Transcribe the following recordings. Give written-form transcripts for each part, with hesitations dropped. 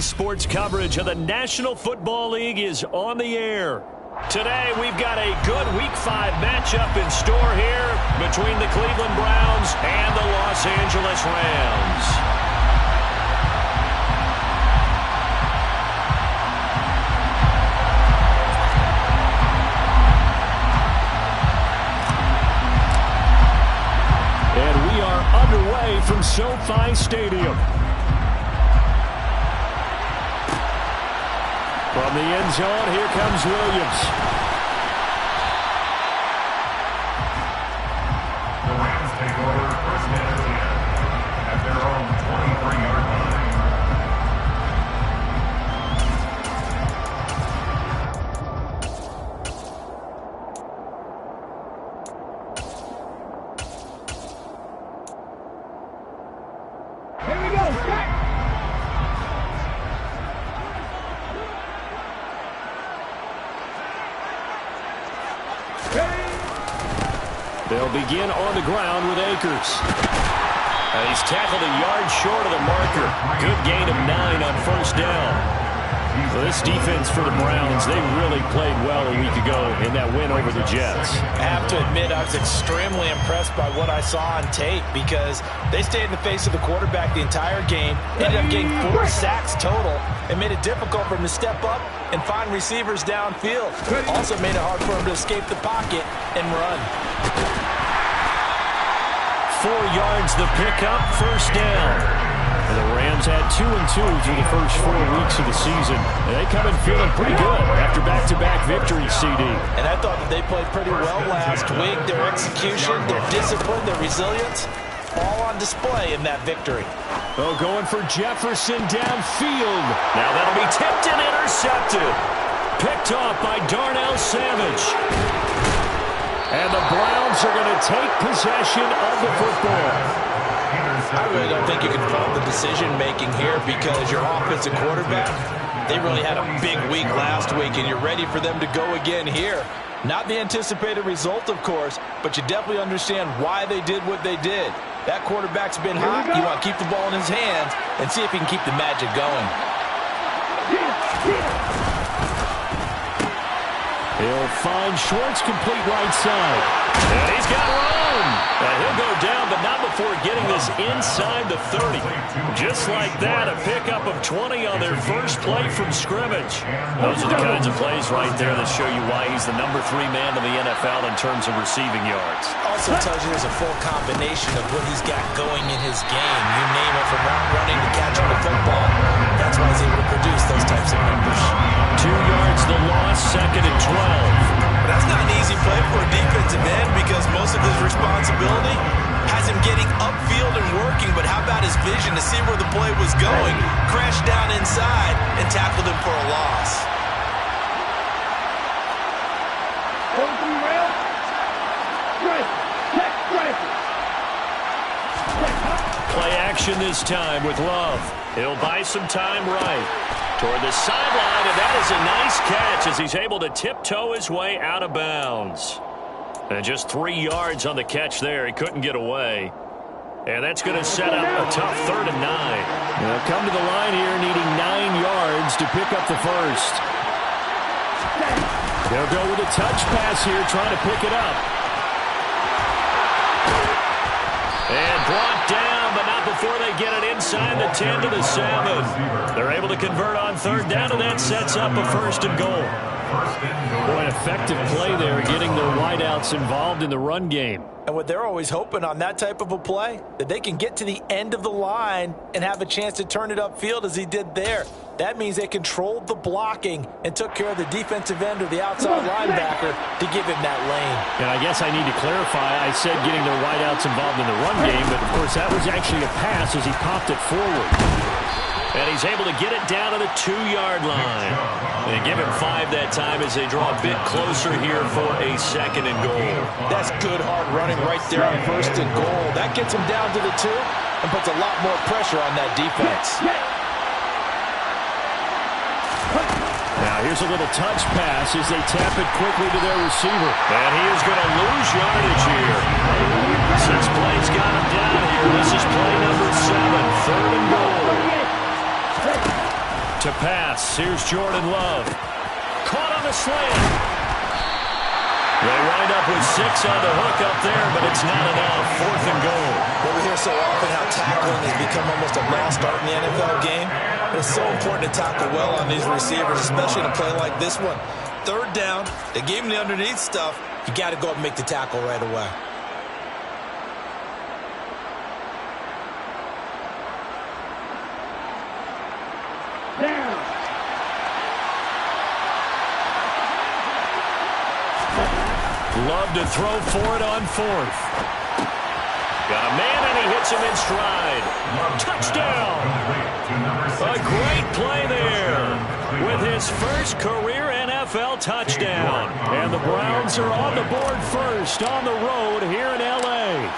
Sports coverage of the National Football League is on the air. Today, we've got a good Week 5 matchup in store here between the Cleveland Browns and the Los Angeles Rams. Underway from SoFi Stadium. From the end zone, here comes Williams. The Rams take over first and 10 at their own 23-yard line. They'll begin on the ground with Akers. And he's tackled a yard short of the marker. Good gain of 9 on first down. Well, this defense for the Browns, they really played well a week ago in that win over the Jets. I have to admit, I was extremely impressed by what I saw on tape because they stayed in the face of the quarterback the entire game, ended up getting 4 sacks total, and made it difficult for him to step up and find receivers downfield. Also made it hard for him to escape the pocket and run. 4 yards the pickup, first down. And the Rams had 2-2 through the first 4 weeks of the season. And they come in feeling pretty good after back-to-back victories, CD. And I thought that they played pretty well last week. Their execution, their discipline, their resilience, all on display in that victory. Oh, going for Jefferson downfield. Now that'll be tipped and intercepted. Picked off by Darnell Savage. And the Browns are going to take possession of the football. I really don't think you can fault the decision-making here because your offensive quarterback, they really had a big week last week, and you're ready for them to go again here. Not the anticipated result, of course, but you definitely understand why they did what they did. That quarterback's been hot. You want to keep the ball in his hands and see if he can keep the magic going. He'll find Schwartz complete right side. And he's got room. And he'll go down, but not before getting this inside the 30. Just like that, a pickup of 20 on their first play from scrimmage. Those are the kinds of plays right there that show you why he's the number 3 man in the NFL in terms of receiving yards. Also tells you there's a full combination of what he's got going in his game. You name it, from route running to catching the football. That's why he's able to produce those types of numbers. 2 yards the loss, second and 12. That's not an easy play for a defensive end because most of his responsibility has him getting upfield and working, but how about his vision to see where the play was going, crashed down inside, and tackled him for a loss. Play action this time with Love. He'll buy some time right. Toward the sideline, and that is a nice catch as he's able to tiptoe his way out of bounds. And just 3 yards on the catch there. He couldn't get away. And that's going to set up a tough 3rd and 9. They'll come to the line here needing 9 yards to pick up the first. They'll go with a touch pass here, trying to pick it up. And brought down, but not before they get it inside the 10 to the 7. They're able to convert on 3rd down, and that sets up a 1st and goal. Boy, an effective play there, getting their wideouts involved in the run game. And what they're always hoping on that type of a play, that they can get to the end of the line and have a chance to turn it upfield as he did there. That means they controlled the blocking and took care of the defensive end or the outside linebacker to give him that lane. And I guess I need to clarify, I said getting their wideouts involved in the run game, but of course that was actually a pass as he popped it forward. And he's able to get it down to the 2-yard line. They give him 5 that time as they draw a bit closer here for a 2nd and goal. That's good hard running right there on 1st and goal. That gets him down to the 2 and puts a lot more pressure on that defense. Now here's a little touch pass as they tap it quickly to their receiver. And he is going to lose yardage here. 6 plays got him down here. This is play number 7, 3rd and goal. To pass. Here's Jordan Love. Caught on the slant. They wind up with 6 on the hook up there, but it's not enough. 4th and goal. Well, we hear so often how tackling has become almost a lost art in the NFL game. It's so important to tackle well on these receivers, especially in a play like this one. 3rd down, they gave him the underneath stuff. You got to go up and make the tackle right away. Love to throw for it on 4th. Got a man, and he hits him in stride. Touchdown! A great play there with his first career NFL touchdown. And the Browns are on the board first on the road here in L.A.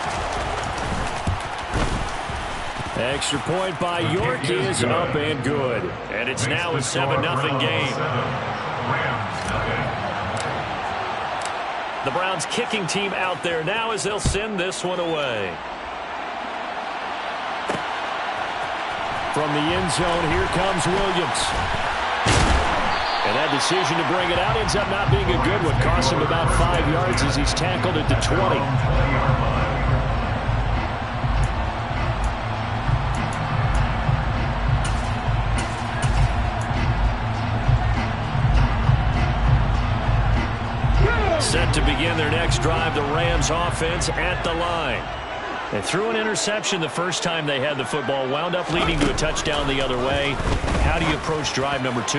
Extra point by York is up and good. And it's now a 7-0 game. The Browns kicking team out there now as they'll send this one away. From the end zone, here comes Williams. And that decision to bring it out ends up not being a good one. Cost him about 5 yards as he's tackled at the 20. Set to begin their next drive, the Rams offense at the line. They threw an interception the first time they had the football, wound up leading to a touchdown the other way. How do you approach drive number 2?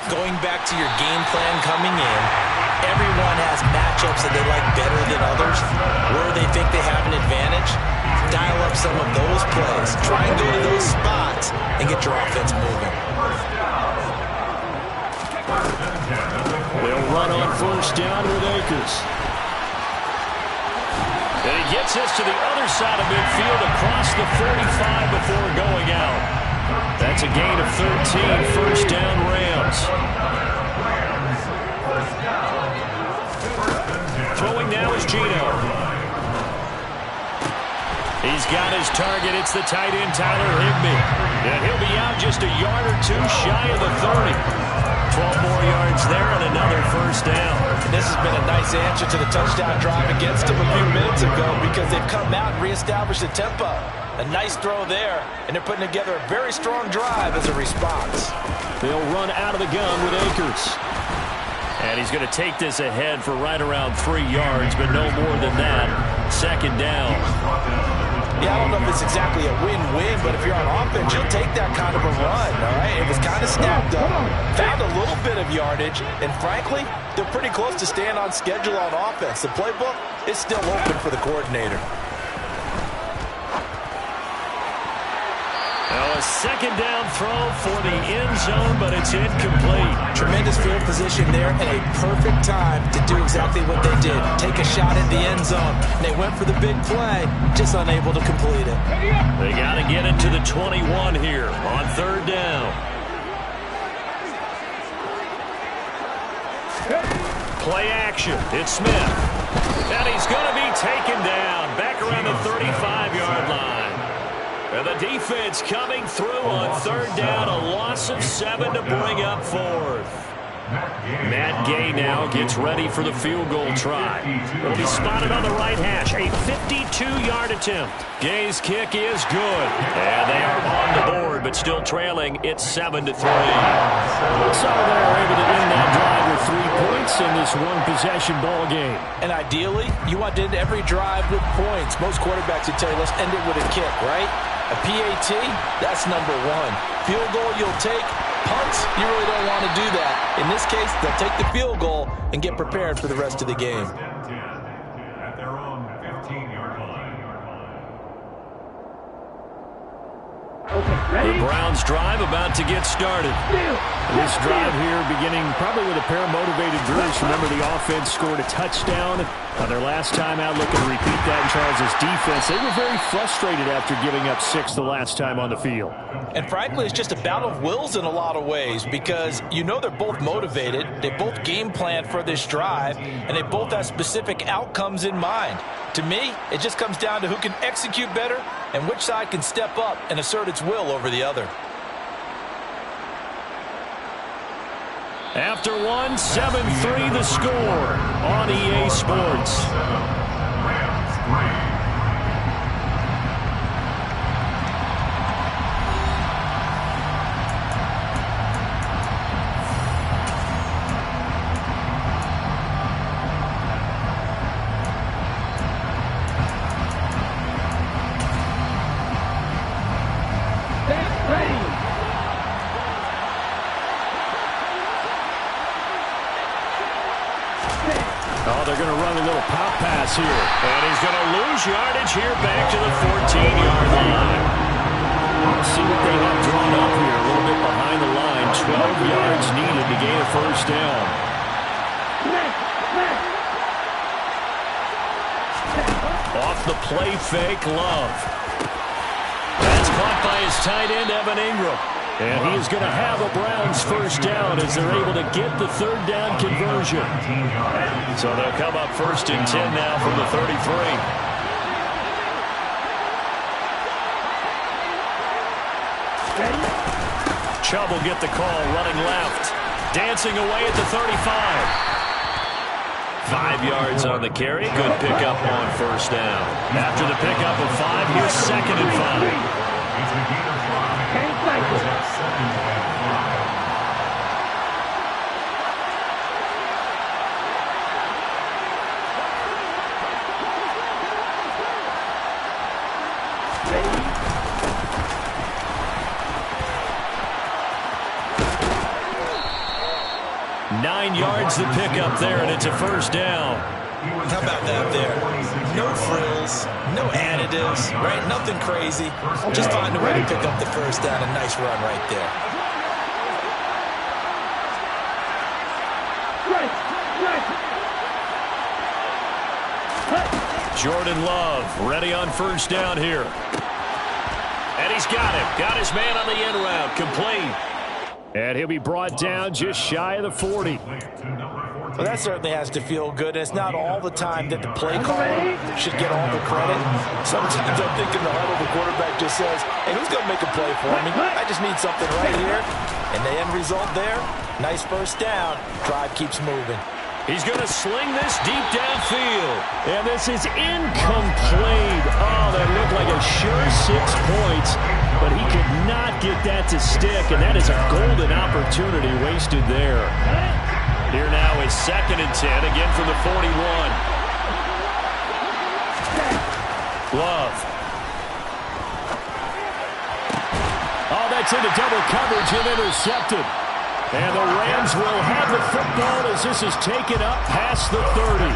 Going back to your game plan coming in, everyone has matchups that they like better than others, where they think they have an advantage. Dial up some of those plays. Try and go to those spots and get your offense moving. They'll run on 1st down with Akers. And he gets this to the other side of midfield across the 45 before going out. That's a gain of 13, 1st down Rams. Throwing now is Gino. He's got his target. It's the tight end, Tyler Higbee. And he'll be out just a yard or 2 shy of the 30. 12 more yards there and another 1st down. And this has been a nice answer to the touchdown drive against them a few minutes ago because they've come out and reestablished the tempo. A nice throw there, and they're putting together a very strong drive as a response. They'll run out of the gun with Akers. And he's going to take this ahead for right around 3 yards, but no more than that. 2nd down. Yeah, I don't know if it's exactly a win-win, but if you're on offense, you'll take that kind of a run, all right? It was kind of stacked up, found a little bit of yardage, and frankly, they're pretty close to staying on schedule on offense. The playbook is still open for the coordinator. Now a 2nd down throw for the end zone, but it's incomplete. Tremendous field position there and a perfect time to do exactly what they did. Take a shot at the end zone. They went for the big play, just unable to complete it. They got to get into the 21 here on 3rd down. Play action. It's Smith. And he's going to be taken down back around the 35-yard line. And the defense coming through on 3rd down, a loss of 7 to bring up 4th. Matt Gay now gets ready for the field goal try. Will be spotted on the right hash, a 52-yard attempt. Gay's kick is good, and they are on the board, but still trailing. It's 7-3. So they're able to end that drive with 3 points in this one-possession ball game. And ideally, you want to end every drive with points. Most quarterbacks would tell you, let's end it with a kick, right? A PAT, that's number 1. Field goal you'll take. Punts, you really don't want to do that. In this case, they'll take the field goal and get prepared for the rest of the game. At their own 15-yard line. The Browns drive about to get started. This drive here beginning probably with a pair of motivated Bruce. Remember, the offense scored a touchdown on their last time out. Looking to repeat that in Charles' defense. They were very frustrated after giving up 6 the last time on the field. And frankly, it's just a battle of wills in a lot of ways because you know they're both motivated. They both game planned for this drive, and they both have specific outcomes in mind. To me, it just comes down to who can execute better and which side can step up and assert its will over the other. After one, 7-3 the score on EA Sports. Rams 3. Oh, they're going to run a little pop pass here. And he's going to lose yardage here back to the 14-yard line. Let's see what they have drawn up here. A little bit behind the line. 12 yards needed to gain a first down. Off the play fake, Love. That's caught by his tight end, Evan Ingram. And he is going to have a Browns first down as they're able to get the third down conversion. So they'll come up 1st and 10 now from the 33. Chubb will get the call, running left. Dancing away at the 35. 5 yards on the carry. Good pickup on first down. After the pickup of 5, here's 2nd and 5. 9 yards to pick up there, and it's a first down. How about that there? No frills, no additives, right? Nothing crazy. Just find a way to pick up the first down. A nice run right there. Jordan Love ready on first down here. And he's got him. Got his man on the end route. Complete. And he'll be brought down just shy of the 40. Well, that certainly has to feel good. And it's not all the time that the play caller should get all the credit. Sometimes I'm thinking the huddle, the quarterback just says, hey, who's going to make a play for me? I just need something right here. And the end result there, nice first down. Drive keeps moving. He's going to sling this deep downfield. And this is incomplete. Oh, that looked like a sure 6 points. But he could not get that to stick. And that is a golden opportunity wasted there. Here now is 2nd and 10, again from the 41. Love. Oh, that's into double coverage and intercepted. And the Rams will have the football as this is taken up past the 30.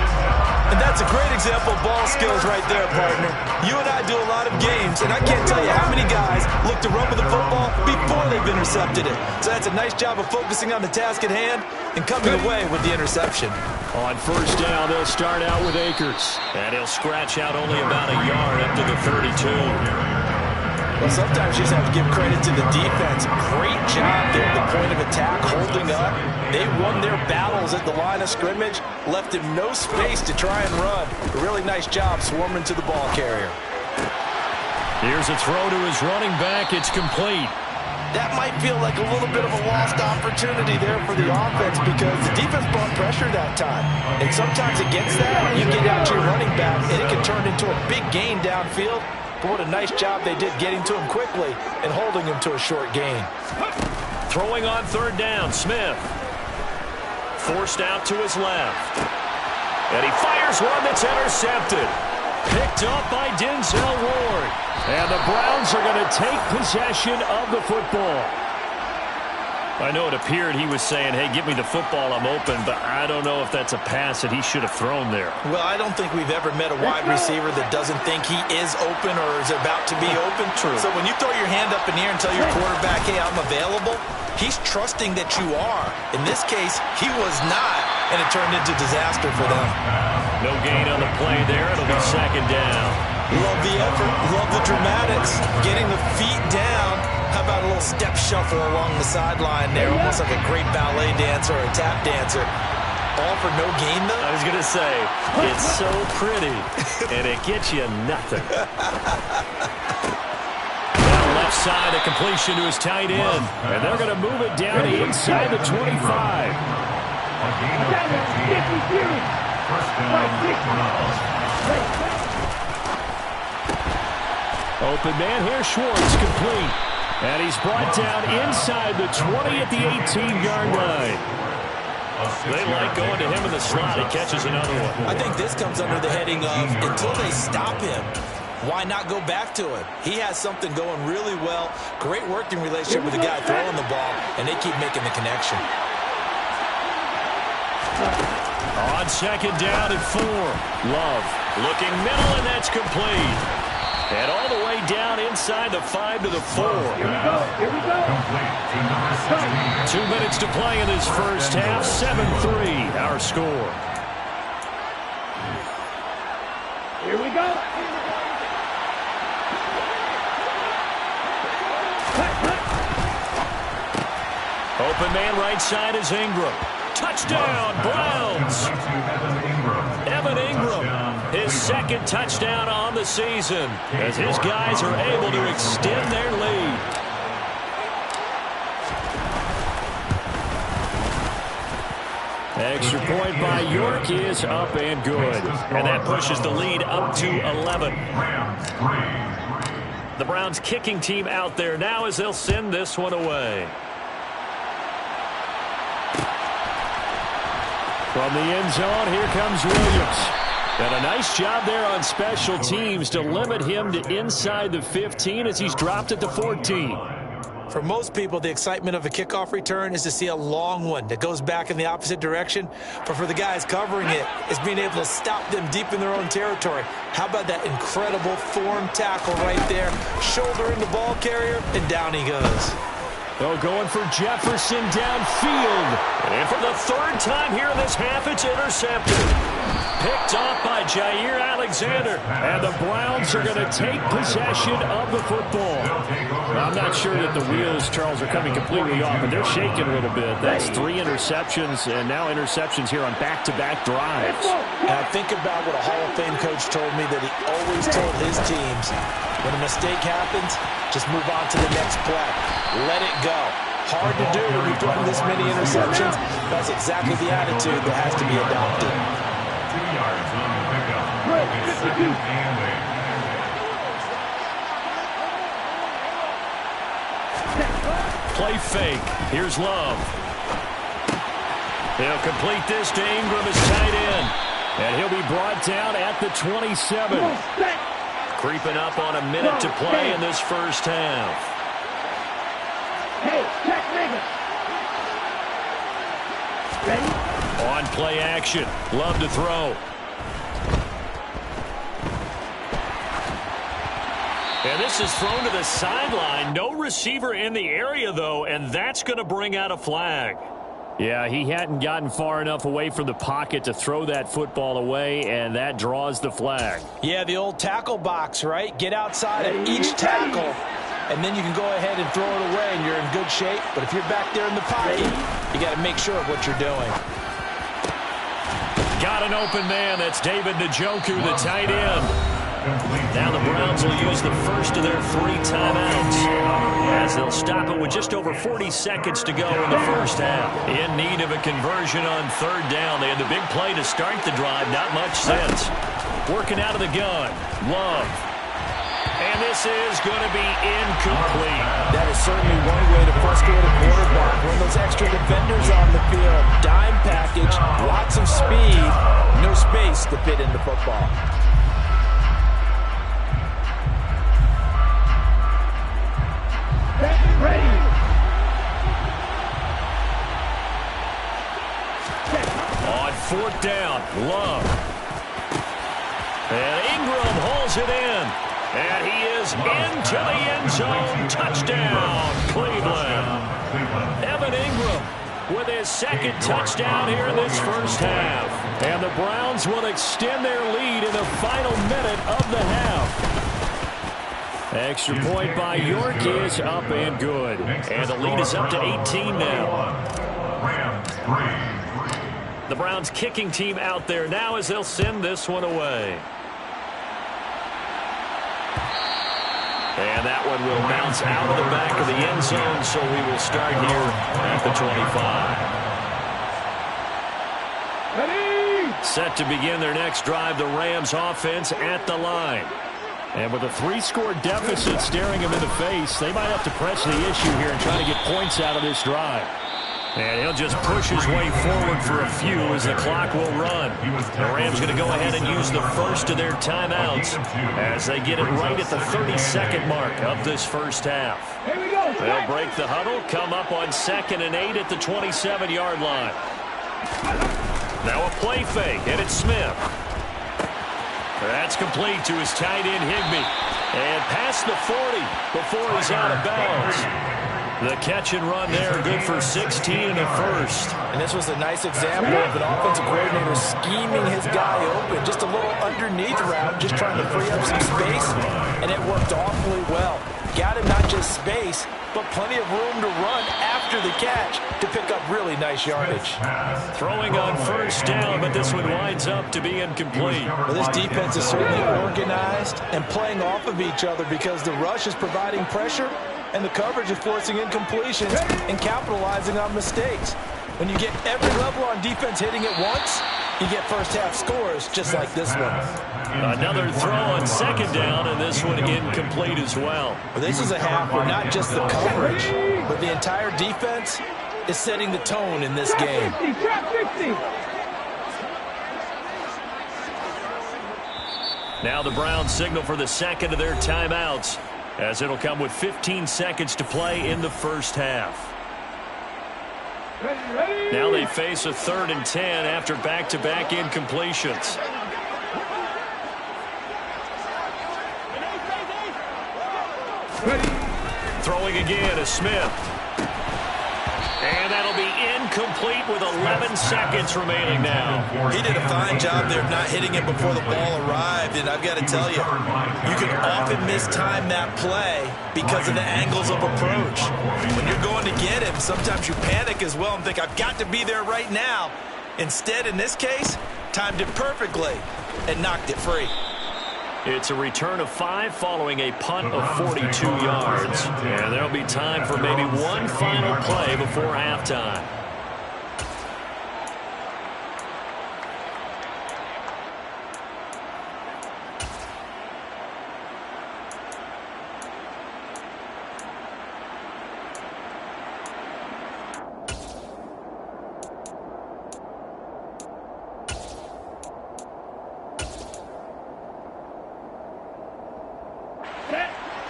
And that's a great example of ball skills right there, partner. You and I do a lot of games, and I can't tell you how many guys look to run with the football before they've intercepted it. So that's a nice job of focusing on the task at hand and coming away with the interception. On first down, they'll start out with Akers. And he'll scratch out only about a yard up to the 32. Well, sometimes you just have to give credit to the defense. Great job there at the point of attack, holding up. They won their battles at the line of scrimmage, left him no space to try and run. A really nice job swarming to the ball carrier. Here's a throw to his running back. It's complete. That might feel like a little bit of a lost opportunity there for the offense because the defense brought pressure that time. And sometimes against that, you get out to your running back, and it can turn into a big gain downfield. But what a nice job they did getting to him quickly and holding him to a short gain. Throwing on third down, Smith. Forced out to his left. And he fires one that's intercepted. Picked up by Denzel Ward. And the Browns are going to take possession of the football. I know it appeared he was saying, hey, give me the football, I'm open, but I don't know if that's a pass that he should have thrown there. Well, I don't think we've ever met a wide receiver that doesn't think he is open or is about to be open. True. So when you throw your hand up in the air and tell your quarterback, hey, I'm available, he's trusting that you are. In this case, he was not, and it turned into disaster for them. No gain on the play there. It'll be 2nd down. Love the effort, love the dramatics, getting the feet down. How about a little step shuffle along the sideline there, almost like a great ballet dancer or a tap dancer. All for no gain, though? I was going to say, it's so pretty, and it gets you nothing. Now left outside, a completion to his tight end. And they're going to move it down inside the 25. A gain of 15. First down, Browns. Open man here, Schwartz, complete. And he's brought down inside the 20 at the 18-yard line. They like going to him in the slot. He catches another one. I think this comes under the heading of until they stop him, why not go back to him? He has something going really well. Great working relationship with the guy throwing the ball, and they keep making the connection. On second down at 4. Love looking middle, and that's complete. And all the way down inside the 5 to the 4. Here we go. Complete to number 16. 2 minutes to play in this first half. 7-3, our score. Here we go. Open man right side is Ingram. Touchdown, Browns. Evan Ingram, his second touchdown on the season, as his guys are able to extend their lead. Extra point by York is up and good. And that pushes the lead up to 11. The Browns kicking team out there now as they'll send this one away. From the end zone, here comes Williams. And a nice job there on special teams to limit him to inside the 15 as he's dropped at the 14. For most people, the excitement of a kickoff return is to see a long one that goes back in the opposite direction. But for the guys covering it, it's being able to stop them deep in their own territory. How about that incredible form tackle right there? Shouldering the ball carrier, and down he goes. Oh, going for Jefferson downfield. And for the third time here in this half, it's intercepted. Picked off by Jair Alexander. And the Browns are going to take possession of the football. I'm not sure that the wheels, Charles, are coming completely off, but they're shaking a little bit. That's 3 interceptions, and now interceptions here on back-to-back drives. And I think about what a Hall of Fame coach told me that he always told his teams, when a mistake happens, just move on to the next play. Let it go. Hard to do when you're throwing this many interceptions. That's exactly the attitude that has to be adopted. 2 yards on the pickup. Second and 8. Play fake. Here's Love. He'll complete this to Ingram as tight end. And he'll be brought down at the 27. Creeping up on a minute to play in this first half. Hey, check nigga. Ready? On play action. Love to throw. And this is thrown to the sideline. No receiver in the area, though, and that's going to bring out a flag. Yeah, he hadn't gotten far enough away from the pocket to throw that football away, and that draws the flag. Yeah, the old tackle box, right? Get outside of each tackle, and then you can go ahead and throw it away, and you're in good shape. But if you're back there in the pocket, you got to make sure of what you're doing. Got an open man. That's David Njoku, the tight end. Now the Browns will use the first of their 3 timeouts as they'll stop it with just over 40 seconds to go in the first half. In need of a conversion on third down. They had the big play to start the drive. Not much sense. Working out of the gun. Love. And this is going to be incomplete. That is certainly one way to frustrate a quarterback. When those extra defenders on the field, dime package, lots of speed, no space to fit in the football. Ready. On fourth down, Love. And Ingram holds it in. And he is into the end zone. Touchdown, Cleveland. Evan Ingram with his second touchdown here in this first half. And the Browns will extend their lead in the final minute of the half. Extra point by York is up and good. And the lead is up to 18 now. The Browns kicking team out there now as they'll send this one away. And that one will bounce out of the back of the end zone, so we will start here at the 25. Set to begin their next drive, the Rams offense at the line. And with a 3-score deficit staring them in the face, they might have to press the issue here and try to get points out of this drive. And he'll just push his way forward for a few as the clock will run. The Rams going to go ahead and use the first of their timeouts as they get it right at the 30-second mark of this first half. They'll break the huddle, come up on 2nd and 8 at the 27-yard line. Now a play fake, and it's Smith. That's complete to his tight end, Higbee. And past the 40 before he's out of bounds. The catch and run there, good for 16 and a first. And this was a nice example of an offensive coordinator scheming his guy open. Just a little underneath route, just trying to free up some space, and it worked awfully well. Got him not just space, but plenty of room to run after the catch to pick up really nice yardage. Throwing on first down, but this one winds up to be incomplete. Well, this defense is certainly organized and playing off of each other because the rush is providing pressure and the coverage is forcing incompletions and capitalizing on mistakes. When you get every level on defense hitting it once, you get first-half scores just like this one. Another throw on 2nd down, and this one incomplete as well. Well, this is a half where not just the coverage, but the entire defense is setting the tone in this game. Now the Browns signal for the second of their timeouts, as it'll come with 15 seconds to play in the first half. Now they face a 3rd and 10 after back-to-back incompletions. Throwing again is Smith. And that'll be incomplete with 11 seconds remaining now. He did a fine job there of not hitting it before the ball arrived, and I've got to tell you, you can often mistime that play because of the angles of approach. When you're going to get him, sometimes you panic as well and think, I've got to be there right now. Instead, in this case, timed it perfectly and knocked it free. It's a return of 5 following a punt of 42 yards. And there'll be time for maybe one final play before halftime.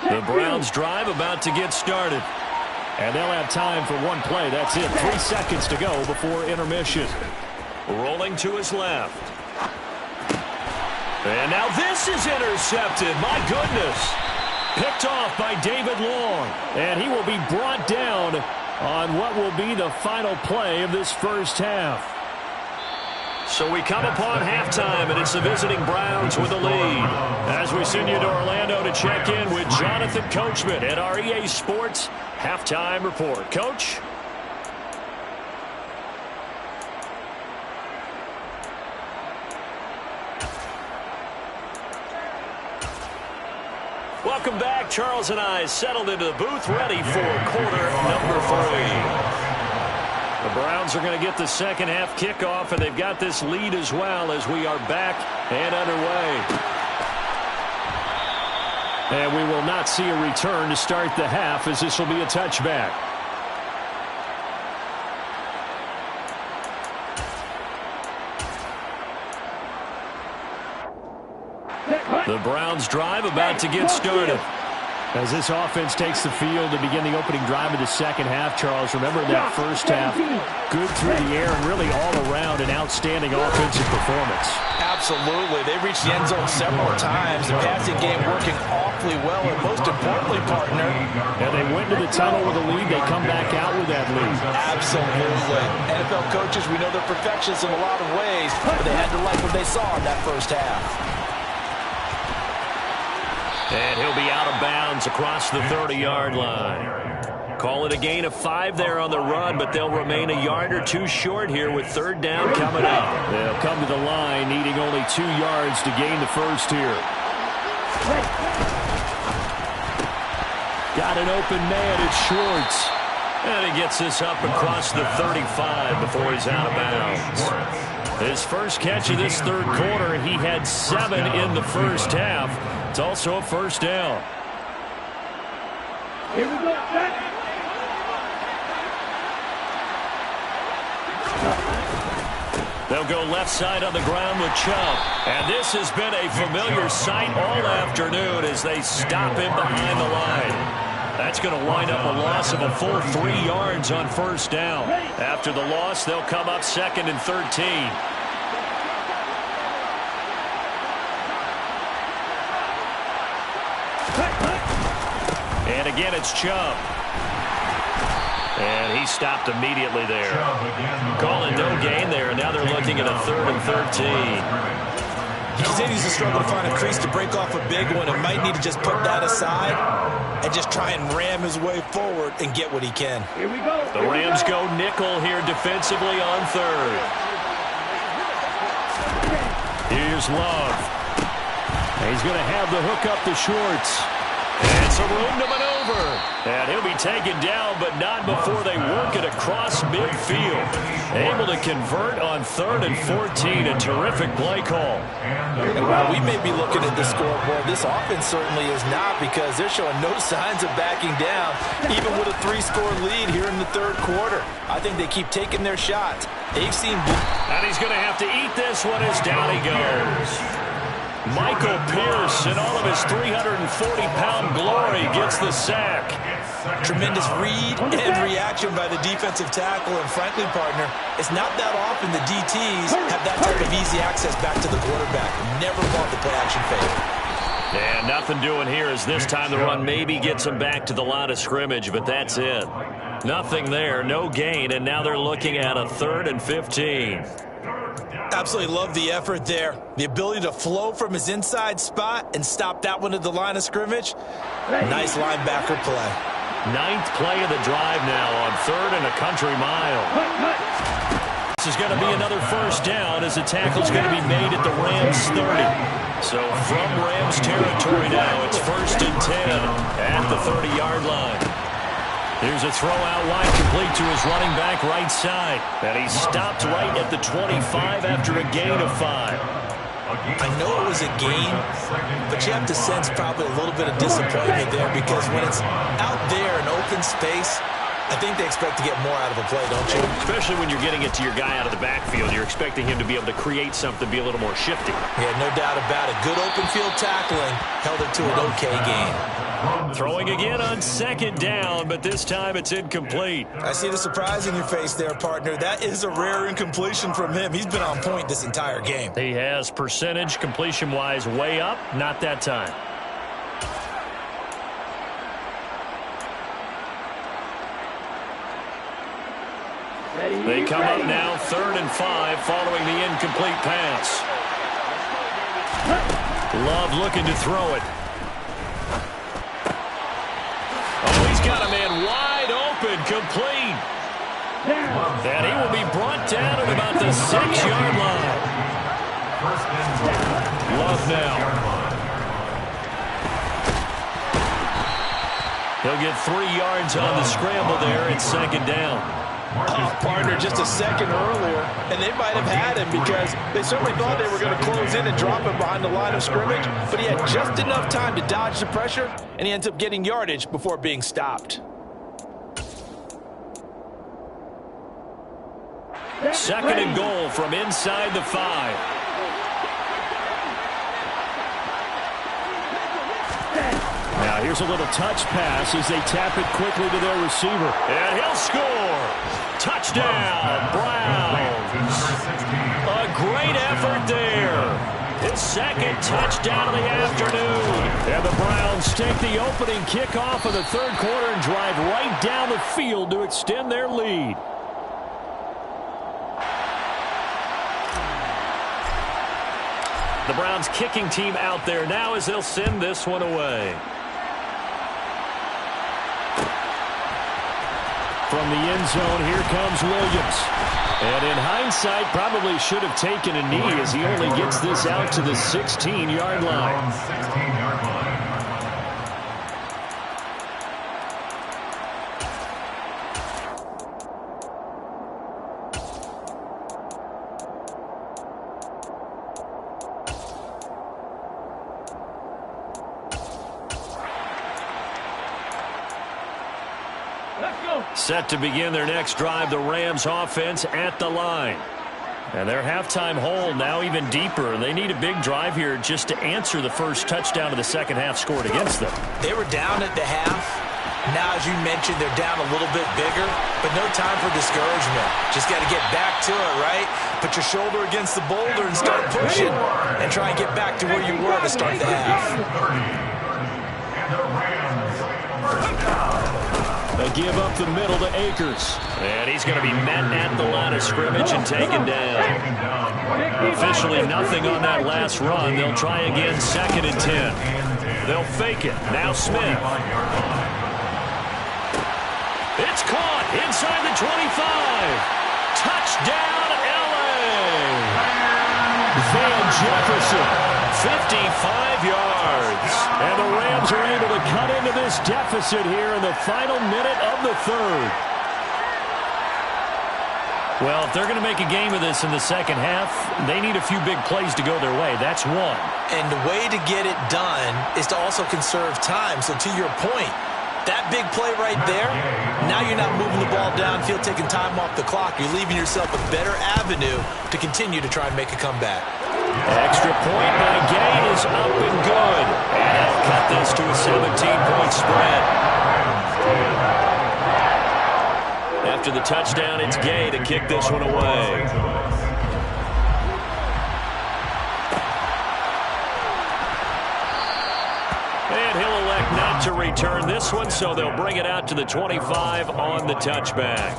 The Browns drive about to get started. And they'll have time for one play. That's it. 3 seconds to go before intermission. Rolling to his left. And now this is intercepted. My goodness. Picked off by David Long. And he will be brought down on what will be the final play of this first half. So we come upon halftime, and it's the visiting Browns with the lead. As we send you to Orlando to check in with Jonathan Coachman at our EA Sports Halftime Report. Coach? Welcome back. Charles and I settled into the booth, ready for quarter number 3. The Browns are going to get the second half kickoff, and they've got this lead as well as we are back and underway. And we will not see a return to start the half, as this will be a touchback. The Browns drive about to get started. As this offense takes the field to begin the opening drive of the second half, Charles, remember that first half, good through the air and really all around an outstanding offensive performance. Absolutely. They reached the end zone several times. The passing game working awfully well, and most importantly, partner. And they went to the tunnel with a lead. They come back out with that lead. Absolutely. NFL coaches, we know they're perfectionists in a lot of ways, but they had to like what they saw in that first half. And he'll be out of bounds across the 30-yard line. Call it a gain of 5 there on the run, but they'll remain a yard or two short here with third down coming up. They'll come to the line needing only 2 yards to gain the first here. Got an open man. It's Schwartz. And he gets this up across the 35 before he's out of bounds. His first catch of this third quarter, he had 7 in the first half. It's also a first down. Here we go, set. They'll go left side on the ground with Chubb. And this has been a familiar sight all afternoon as they stop him behind the line. That's going to wind up a loss of a full 3 yards on first down. After the loss, they'll come up 2nd and 13. And again, it's Chubb. And he stopped immediately there. Calling no gain there. Now they're looking at a 3rd and 13. He continues to struggle to find a crease to break off a big one and might need to just put that aside and just try and ram his way forward and get what he can. Here we go. The Rams go nickel here defensively on 3rd. Here's Love. He's going to have the hook up to Schwartz. And some room to maneuver. And he'll be taken down, but not before they work it across midfield. Able to convert on 3rd and 14. A terrific play call. And while we may be looking at the scoreboard, this offense certainly is not, because they're showing no signs of backing down, even with a 3-score lead here in the third quarter. I think they keep taking their shots. They've seen... And he's going to have to eat this one as down he goes. Michael Pierce, in all of his 340-pound glory, gets the sack. Tremendous read and reaction by the defensive tackle, and frankly, partner, it's not that often the DTs have that type of easy access back to the quarterback. Never bought the play-action fake. And nothing doing here as this time the run maybe gets them back to the line of scrimmage, but that's it. Nothing there, no gain, and now they're looking at a 3rd and 15. Absolutely love the effort there. The ability to flow from his inside spot and stop that one at the line of scrimmage. Nice linebacker play. 9th play of the drive now on 3rd and a country mile. This is going to be another first down as the tackle's going to be made at the Rams 30. So from Rams territory now, it's 1st and 10 at the 30-yard line. Here's a throw out wide, complete to his running back right side. And he stopped right at the 25 after a gain of 5. I know it was a gain, but you have to sense probably a little bit of disappointment there, because when it's out there in open space, I think they expect to get more out of a play, don't you? Especially when you're getting it to your guy out of the backfield. You're expecting him to be able to create something, be a little more shifty. Yeah, no doubt about it. Good open field tackling held it to an okay gain. Throwing again on 2nd down, but this time it's incomplete. I see the surprise in your face there, partner. That is a rare incompletion from him. He's been on point this entire game. He has percentage completion-wise way up, not that time. They come up now 3rd and 5 following the incomplete pass. Love looking to throw it. Oh, he's got a man wide open, complete. And he will be brought down at about the 6-yard line. Love now. He'll get 3 yards on the scramble there at 2nd down. Oh, partner, just a second earlier, and they might have had him, because they certainly thought they were going to close in and drop him behind the line of scrimmage, but he had just enough time to dodge the pressure, and he ends up getting yardage before being stopped. 2nd and goal from inside the 5. Now here's a little touch pass as they tap it quickly to their receiver. And he'll score. Touchdown, Browns. A great effort there. His 2nd touchdown of the afternoon. And the Browns take the opening kickoff of the third quarter and drive right down the field to extend their lead. The Browns kicking team out there now as they'll send this one away. From the end zone, here comes Williams. And in hindsight, probably should have taken a knee as he only gets this out to the 16-yard line. Set to begin their next drive, the Rams offense at the line. And their halftime hole now even deeper. They need a big drive here just to answer the first touchdown of the second half scored against them. They were down at the half. Now, as you mentioned, they're down a little bit bigger, but no time for discouragement. Just got to get back to it, right? Put your shoulder against the boulder and start pushing and try and get back to where you were to start the half. They give up the middle to Akers. And he's going to be met at the line of scrimmage and taken down. Officially nothing on that last run. They'll try again, 2nd and 10. They'll fake it. Now Smith. It's caught inside the 25. Touchdown, L.A. Van Jefferson, 55 yards. And the Rams are able to cut into this deficit here in the final minute of the third. Well, if they're going to make a game of this in the second half, they need a few big plays to go their way. That's one. And the way to get it done is to also conserve time. So to your point, that big play right there, now you're not moving the ball downfield, taking time off the clock. You're leaving yourself a better avenue to continue to try and make a comeback. Extra point by Gay is up and good. And that'll cut this to a 17-point spread. After the touchdown, it's Gay to kick this one away. And he'll elect not to return this one, so they'll bring it out to the 25 on the touchback.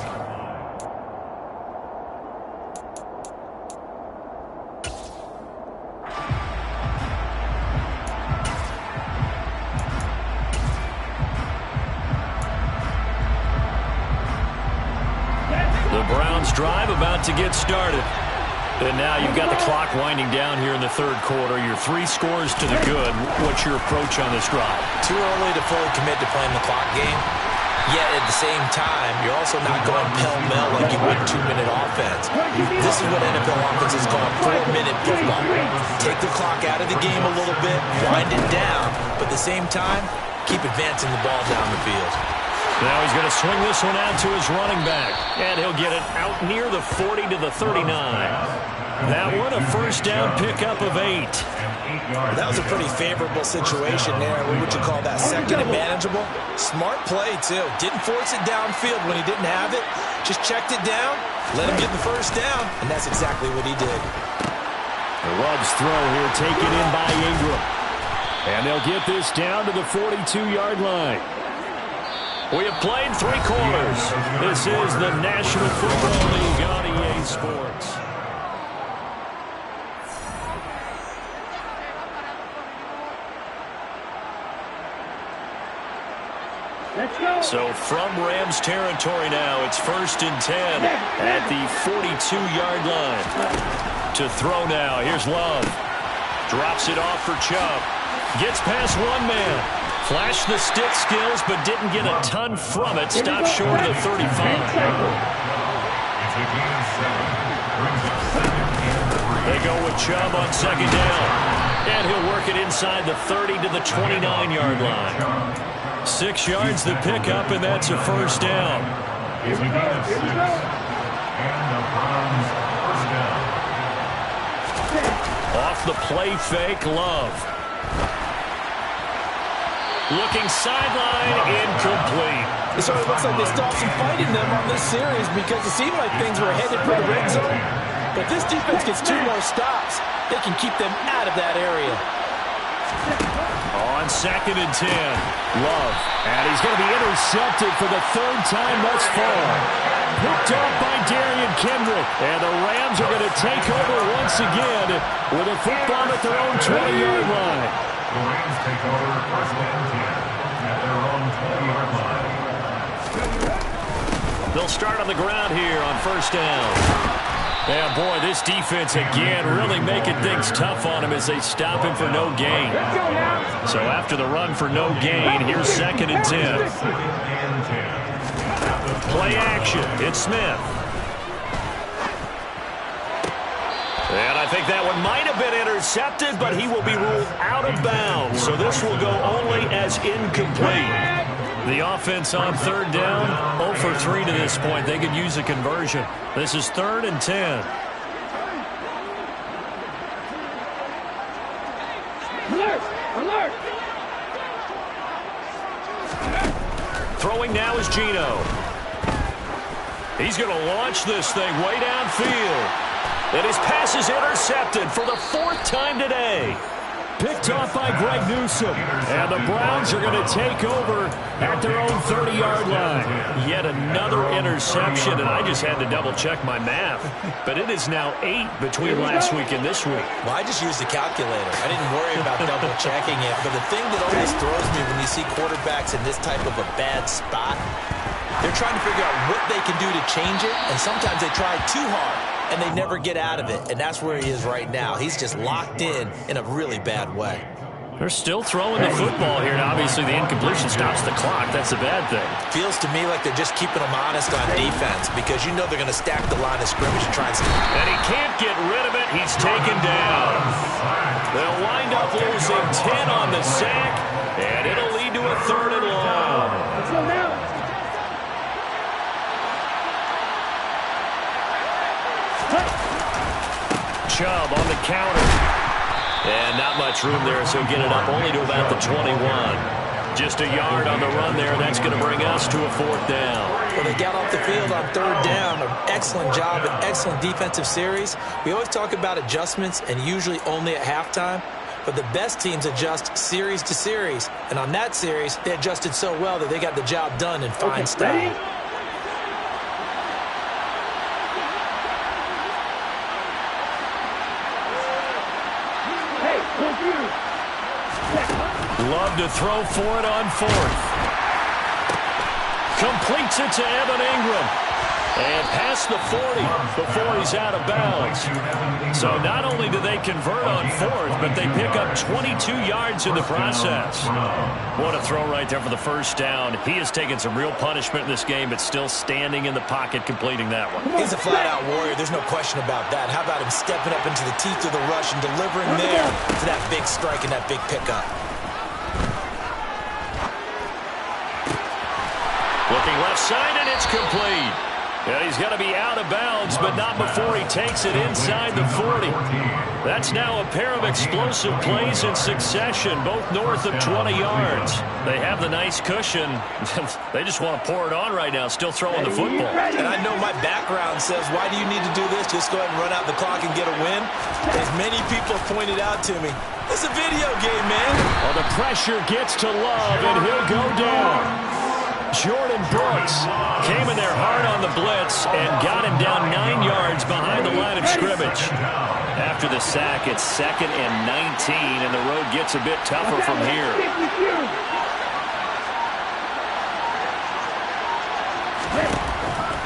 The Browns drive about to get started. And now you've got the clock winding down here in the third quarter. Your 3 scores to the good. What's your approach on this drive? Too early to fully commit to playing the clock game. Yet at the same time, you're also not going pell-mell like you would 2-minute offense. This is what NFL offenses call 4-minute football. Take the clock out of the game a little bit, wind it down, but at the same time, keep advancing the ball down the field. Now he's going to swing this one out to his running back. And he'll get it out near the 40 to the 39. That one, a first down pickup of 8. That was a pretty favorable situation there. What would you call that? Second and manageable? Smart play, too. Didn't force it downfield when he didn't have it. Just checked it down, let him get the first down, and that's exactly what he did. Love's throw here taken in by Ingram. And they'll get this down to the 42-yard line. We have played 3 quarters. This is the National Football League on EA Sports. Let's go. So from Rams territory now, it's 1st and 10 at the 42-yard line. To throw now, here's Love. Drops it off for Chubb. Gets past one man. Flashed the stick skills, but didn't get a ton from it. Stopped short of the 35. They go with Chubb on 2nd down. And he'll work it inside the 30 to the 29-yard line. 6 yards the pickup, and that's a first down. Here we go. Here we go. And the Browns first down. Off the play fake, Love. Looking sideline, incomplete. It sort of looks like they stopped some fight in them on this series because it seemed like things were headed for the red zone. But this defense gets 2 more stops. They can keep them out of that area. On 2nd and 10, Love. And he's going to be intercepted for the 3rd time thus far. Picked off by Darian Kendrick. And the Rams are going to take over once again with a football at their own 20-yard line. The Rams take over 1st and 10 at their own 20-yard line. They'll start on the ground here on 1st down. Yeah, boy, this defense again really making things tough on him as they stop him for no gain. So after the run for no gain, here's 2nd and 10. Play action. It's Smith. And I think that one might have been intercepted, but he will be ruled out of bounds. So this will go only as incomplete. The offense on third down, 0 for 3 to this point. They could use a conversion. This is 3rd and 10. Alert! Alert! Throwing now is Geno. He's going to launch this thing way downfield. And his pass is intercepted for the 4th time today. Picked off by Greg Newsome. And the Browns are going to take over at their own 30-yard line. Yet another interception, and I just had to double-check my math. But it is now 8 between last week and this week. Well, I just used the calculator. I didn't worry about double-checking it. But the thing that always throws me when you see quarterbacks in this type of a bad spot, they're trying to figure out what they can do to change it, and sometimes they try too hard, and they never get out of it. And that's where he is right now. He's just locked in a really bad way. They're still throwing the football here, and obviously the incompletion stops the clock. That's a bad thing. Feels to me like they're just keeping them honest on defense because you know they're going to stack the line of scrimmage and try and stop. And he can't get rid of it. He's taken down. They'll wind up losing 10 on the sack, and it'll lead to a 3rd and long. Let's go now. Chubb on the counter. And not much room there, so get it up only to about the 21. Just a yard on the run there. That's going to bring us to a 4th down. Well, they got off the field on 3rd down. An excellent job, an excellent defensive series. We always talk about adjustments and usually only at halftime. But the best teams adjust series to series. And on that series, they adjusted so well that they got the job done in fine style. Ready? Love to throw for it on 4th. Completes it to Evan Ingram. And past the 40 before he's out of bounds. So not only do they convert on 4th, but they pick up 22 yards in the process. What a throw right there for the 1st down. He has taken some real punishment in this game, but still standing in the pocket completing that one. He's a flat-out warrior. There's no question about that. How about him stepping up into the teeth of the rush and delivering there for that big strike and that big pickup. Looking left side, and it's complete. Yeah, he's got to be out of bounds, but not before he takes it inside the 40. That's now a pair of explosive plays in succession, both north of 20 yards. They have the nice cushion. They just want to pour it on right now, still throwing the football. And I know my background says, why do you need to do this? Just go ahead and run out the clock and get a win. As many people pointed out to me, it's a video game, man. Well, the pressure gets to Love, and he'll go down. Jordan Brooks came in there hard on the blitz and got him down 9 yards behind the line of scrimmage. After the sack, it's 2nd and 19, and the road gets a bit tougher from here.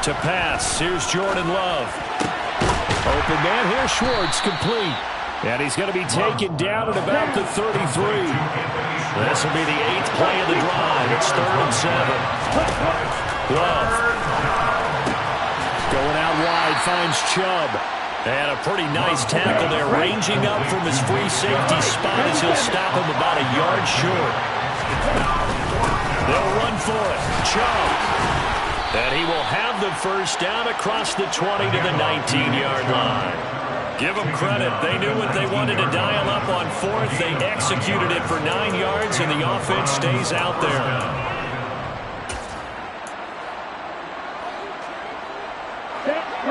To pass, here's Jordan Love. Open man, here's Schwartz, complete. And he's going to be taken down at about the 33. This will be the 8th play of the drive. It's 3rd and 7. Love. Going out wide, finds Chubb. And a pretty nice tackle there, ranging up from his free safety spot as he'll stop him about a yard short. They'll run for it. Chubb. And he will have the 1st down across the 20 to the 19-yard line. Give them credit. They knew what they wanted to dial up on 4th. They executed it for 9 yards, and the offense stays out there.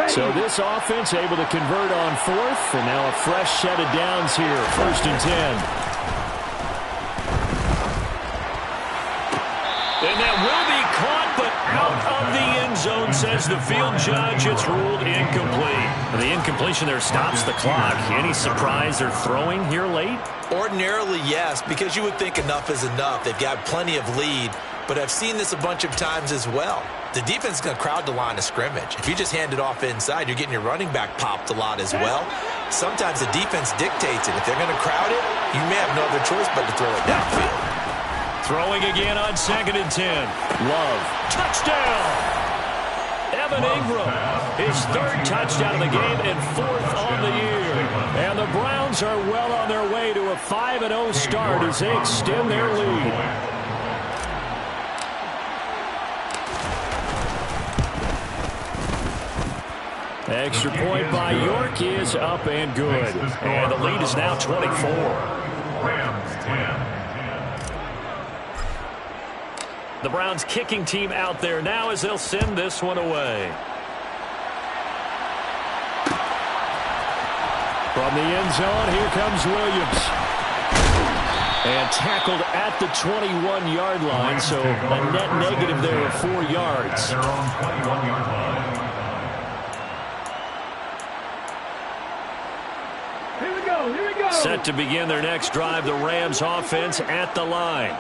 So this offense able to convert on 4th, and now a fresh set of downs here, 1st and 10. And that will be caught, but out of the end zone, says the field judge. It's ruled incomplete. The incompletion there stops the clock. Any surprise they're throwing here late? Ordinarily, yes, because you would think enough is enough. They've got plenty of lead, but I've seen this a bunch of times as well. The defense is going to crowd the line of scrimmage. If you just hand it off inside, you're getting your running back popped a lot as well. Sometimes the defense dictates it. If they're going to crowd it, you may have no other choice but to throw it downfield. Throwing again on 2nd and 10. Love. Touchdown! Evan Ingram, his 3rd touchdown of the game and 4th on the year. And the Browns are well on their way to a 5-0 start as they extend their lead. Extra point by York is up and good. And the lead is now 24. Rams 10. The Browns kicking team out there now as they'll send this one away. From the end zone, here comes Williams. And tackled at the 21-yard line, so a net negative there of 4 yards. Their own 21-yard line. Here we go. Set to begin their next drive, the Rams offense at the line.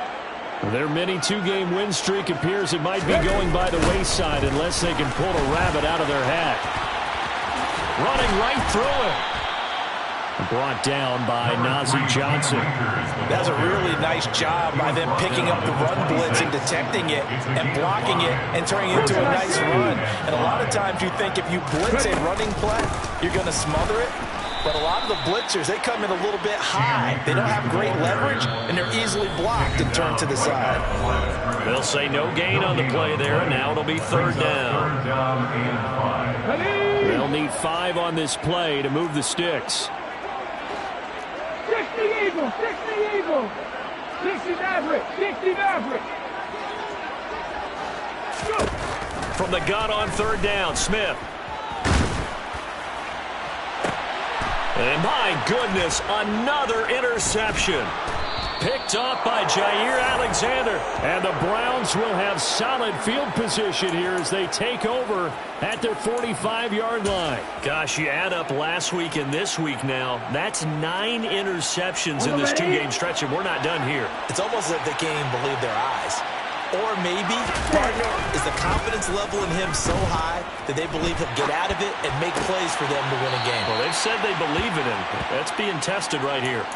Their mini 2-game win streak appears it might be going by the wayside unless they can pull a rabbit out of their hat. Running right through it. Brought down by Nazeeh Johnson. That's a really nice job by them picking up the run blitz and detecting it and blocking it and turning it into a nice run. And a lot of times you think if you blitz a running play, you're going to smother it. But a lot of the blitzers, they come in a little bit high. They don't have great leverage, and they're easily blocked and turned to the side. They'll say no gain on the play there, and now it'll be third down. Third down and 5. They'll need 5 on this play to move the sticks. 60 Eagles. 60 Maverick. From the gun on third down, Smith. And my goodness, another interception. Picked off by Jair Alexander. And the Browns will have solid field position here as they take over at their 45-yard line. Gosh, you add up last week and this week now, that's 9 interceptions in this 2-game stretch, and we're not done here. It's almost as if they can't even believe their eyes. Or maybe, partner, is the confidence level in him so high that they believe he'll get out of it and make plays for them to win a game. Well, they've said they believe in him. That's being tested right here.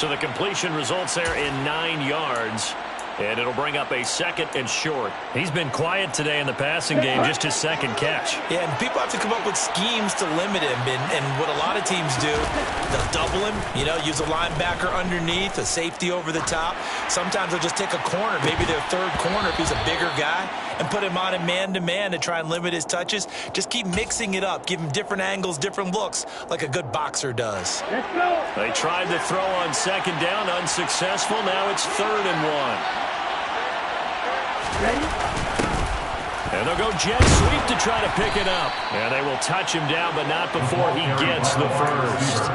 So the completion results there in 9 yards. And it'll bring up a 2nd and short. He's been quiet today in the passing game, just his 2nd catch. Yeah, and people have to come up with schemes to limit him. And what a lot of teams do, they'll double him, use a linebacker underneath, a safety over the top. Sometimes they'll just take a corner, maybe their third corner if he's a bigger guy, and put him on a man-to-man to try and limit his touches. Just keep mixing it up, give him different angles, different looks, like a good boxer does. Let's go. They tried to throw on 2nd down, unsuccessful. Now it's 3rd and 1. And they'll go jet sweep to try to pick it up. And they will touch him down, but not before he gets the first.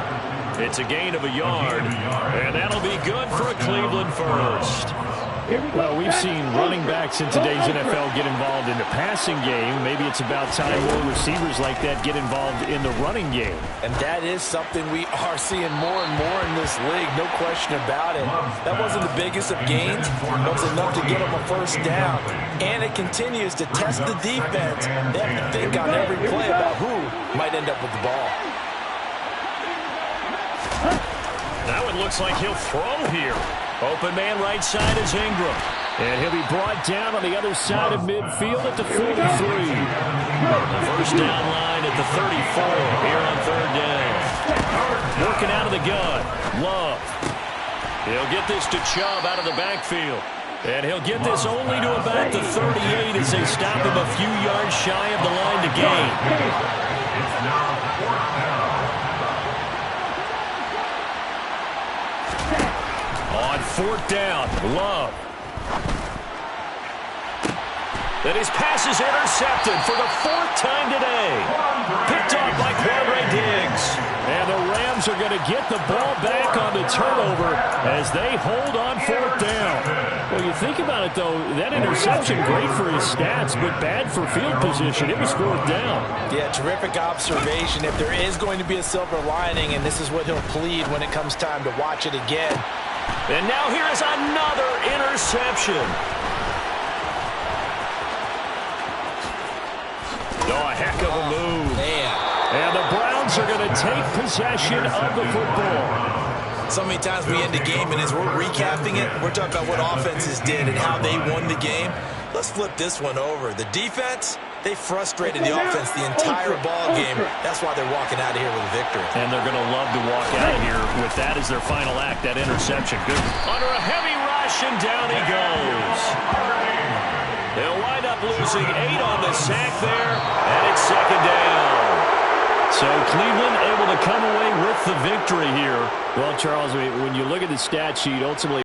It's a gain of a yard, and that'll be good for a Cleveland first. Well, we've seen running backs in today's NFL get involved in the passing game. Maybe it's about time more receivers like that get involved in the running game. And that is something we are seeing more and more in this league, no question about it. That wasn't the biggest of gains, but it was enough to get them a first down. And it continues to test the defense. They have to think on every play about who might end up with the ball. That one looks like he'll throw here. Open man right side is Ingram. And he'll be brought down on the other side of midfield at the 43. The first down line at the 34 here on 3rd down. Working out of the gun. Love. He'll get this to Chubb out of the backfield. And he'll get this only to about the 38 as they stop him a few yards shy of the line to gain. It's now 4th down. On 4th down, Love. And his pass is intercepted for the 4th time today. Picked off by Quandre Diggs. And the Rams are going to get the ball back on the turnover as they hold on 4th down. Well, you think about it, though, that interception, great for his stats, but bad for field position. It was 4th down. Yeah, terrific observation. If there is going to be a silver lining, and this is what he'll plead when it comes time to watch it again. And now here is another interception. Oh, a heck of a move. Man. And the Browns are going to take possession of the football. So many times we end the game, and as we're recapping it, we're talking about what offenses did and how they won the game. Let's flip this one over. The defense, they frustrated the offense the entire ball game. That's why they're walking out of here with a victory. And they're going to love to walk out of here with that as their final act, that interception. Good. Under a heavy rush, and down he goes. They'll wind up losing 8 on the sack there, and it's second down. So Cleveland able to come away with the victory here. Well, Charles, when you look at the stat sheet, ultimately